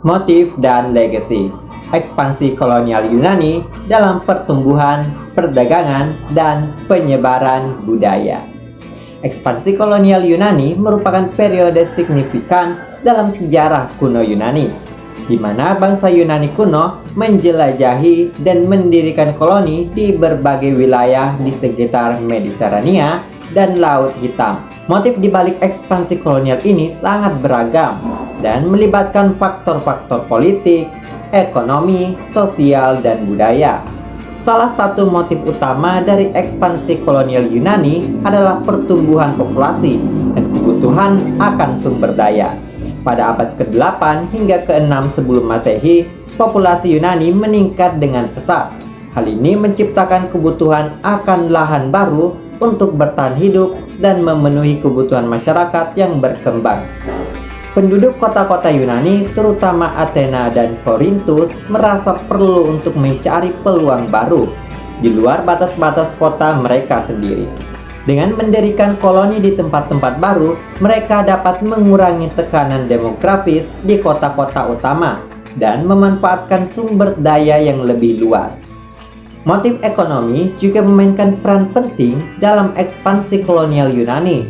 Motif dan legasi. Ekspansi kolonial Yunani dalam pertumbuhan, perdagangan, dan penyebaran budaya. Ekspansi kolonial Yunani merupakan periode signifikan dalam sejarah kuno Yunani, di mana bangsa Yunani kuno menjelajahi dan mendirikan koloni di berbagai wilayah di sekitar Mediterania dan Laut Hitam. Motif di balik ekspansi kolonial ini sangat beragam dan melibatkan faktor-faktor politik, ekonomi, sosial, dan budaya. Salah satu motif utama dari ekspansi kolonial Yunani adalah pertumbuhan populasi dan kebutuhan akan sumber daya. Pada abad ke-8 hingga ke-6 sebelum Masehi, populasi Yunani meningkat dengan pesat. Hal ini menciptakan kebutuhan akan lahan baru untuk bertahan hidup dan memenuhi kebutuhan masyarakat yang berkembang. Penduduk kota-kota Yunani, terutama Athena dan Korintus, merasa perlu untuk mencari peluang baru di luar batas-batas kota mereka sendiri. Dengan mendirikan koloni di tempat-tempat baru, mereka dapat mengurangi tekanan demografis di kota-kota utama dan memanfaatkan sumber daya yang lebih luas. Motif ekonomi juga memainkan peran penting dalam ekspansi kolonial Yunani.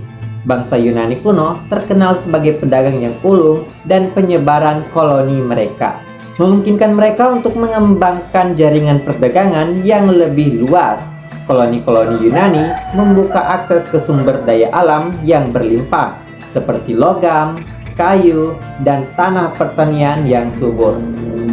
Bangsa Yunani kuno terkenal sebagai pedagang yang ulung dan penyebaran koloni mereka memungkinkan mereka untuk mengembangkan jaringan perdagangan yang lebih luas. Koloni-koloni Yunani membuka akses ke sumber daya alam yang berlimpah seperti logam, kayu, dan tanah pertanian yang subur.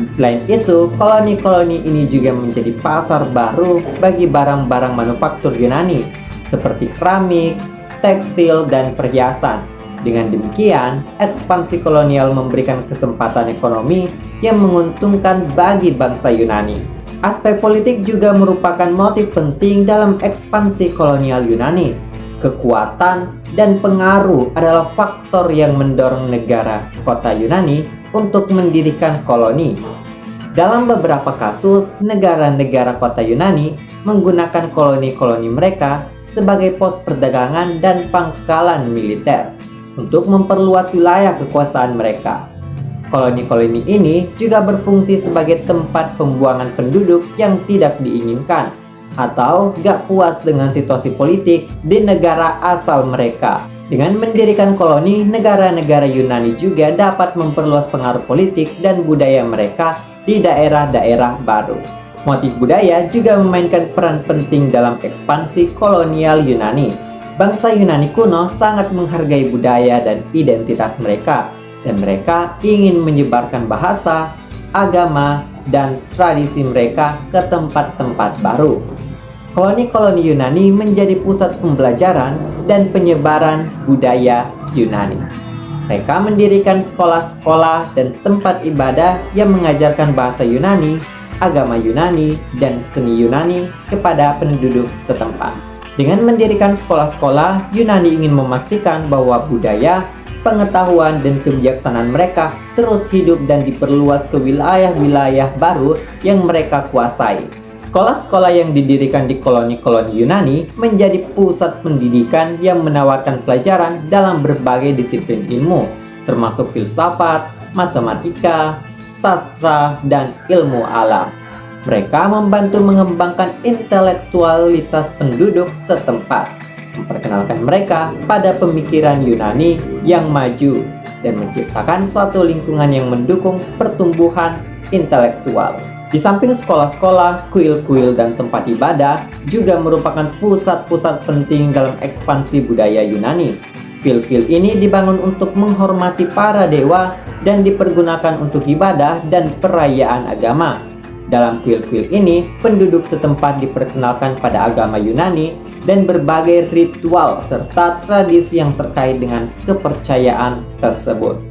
Selain itu, koloni-koloni ini juga menjadi pasar baru bagi barang-barang manufaktur Yunani seperti keramik, tekstil, dan perhiasan. Dengan demikian, ekspansi kolonial memberikan kesempatan ekonomi yang menguntungkan bagi bangsa Yunani. Aspek politik juga merupakan motif penting dalam ekspansi kolonial Yunani. Kekuatan dan pengaruh adalah faktor yang mendorong negara kota Yunani untuk mendirikan koloni. Dalam beberapa kasus, negara-negara kota Yunani menggunakan koloni-koloni mereka sebagai pos perdagangan dan pangkalan militer untuk memperluas wilayah kekuasaan mereka. Koloni-koloni ini juga berfungsi sebagai tempat pembuangan penduduk yang tidak diinginkan atau gak puas dengan situasi politik di negara asal mereka. Dengan mendirikan koloni, negara-negara Yunani juga dapat memperluas pengaruh politik dan budaya mereka di daerah-daerah baru. Motif budaya juga memainkan peran penting dalam ekspansi kolonial Yunani. Bangsa Yunani kuno sangat menghargai budaya dan identitas mereka, dan mereka ingin menyebarkan bahasa, agama, dan tradisi mereka ke tempat-tempat baru. Koloni-koloni Yunani menjadi pusat pembelajaran dan penyebaran budaya Yunani. Mereka mendirikan sekolah-sekolah dan tempat ibadah yang mengajarkan bahasa Yunani, agama Yunani, dan seni Yunani kepada penduduk setempat. Dengan mendirikan sekolah-sekolah, Yunani ingin memastikan bahwa budaya, pengetahuan, dan kebijaksanaan mereka terus hidup dan diperluas ke wilayah-wilayah baru yang mereka kuasai. Sekolah-sekolah yang didirikan di koloni-koloni Yunani menjadi pusat pendidikan yang menawarkan pelajaran dalam berbagai disiplin ilmu, termasuk filsafat, matematika, sastra, dan ilmu alam. Mereka membantu mengembangkan intelektualitas penduduk setempat, memperkenalkan mereka pada pemikiran Yunani yang maju, dan menciptakan suatu lingkungan yang mendukung pertumbuhan intelektual. Di samping sekolah-sekolah, kuil-kuil, dan tempat ibadah juga merupakan pusat-pusat penting dalam ekspansi budaya Yunani. Kuil-kuil ini dibangun untuk menghormati para dewa dan dipergunakan untuk ibadah dan perayaan agama. Dalam kuil-kuil ini, penduduk setempat diperkenalkan pada agama Yunani dan berbagai ritual serta tradisi yang terkait dengan kepercayaan tersebut.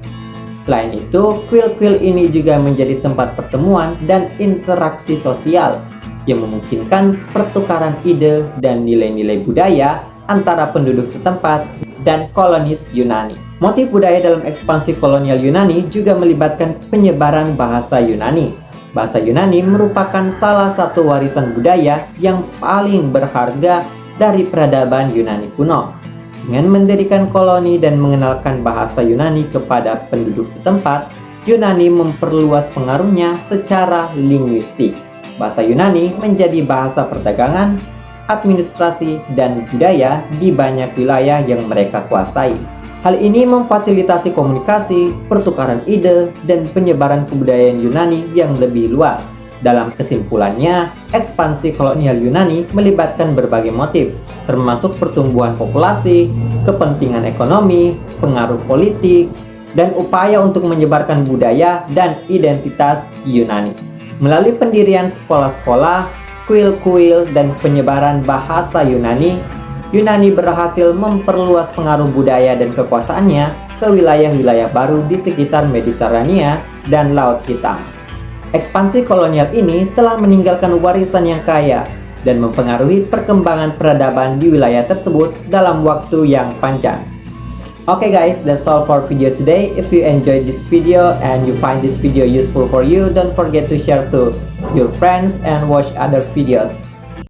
Selain itu, kuil-kuil ini juga menjadi tempat pertemuan dan interaksi sosial yang memungkinkan pertukaran ide dan nilai-nilai budaya antara penduduk setempat dan kolonis Yunani. Motif budaya dalam ekspansi kolonial Yunani juga melibatkan penyebaran bahasa Yunani. Bahasa Yunani merupakan salah satu warisan budaya yang paling berharga dari peradaban Yunani kuno. Dengan mendirikan koloni dan mengenalkan bahasa Yunani kepada penduduk setempat, Yunani memperluas pengaruhnya secara linguistik. Bahasa Yunani menjadi bahasa perdagangan, administrasi, dan budaya di banyak wilayah yang mereka kuasai. Hal ini memfasilitasi komunikasi, pertukaran ide, dan penyebaran kebudayaan Yunani yang lebih luas. Dalam kesimpulannya, ekspansi kolonial Yunani melibatkan berbagai motif, termasuk pertumbuhan populasi, kepentingan ekonomi, pengaruh politik, dan upaya untuk menyebarkan budaya dan identitas Yunani. Melalui pendirian sekolah-sekolah, kuil-kuil, dan penyebaran bahasa Yunani berhasil memperluas pengaruh budaya dan kekuasaannya ke wilayah-wilayah baru di sekitar Mediterania dan Laut Hitam. Ekspansi kolonial ini telah meninggalkan warisan yang kaya dan mempengaruhi perkembangan peradaban di wilayah tersebut dalam waktu yang panjang. Okay guys, that's all for video today. If you enjoyed this video and you find this video useful for you, don't forget to share to your friends and watch other videos.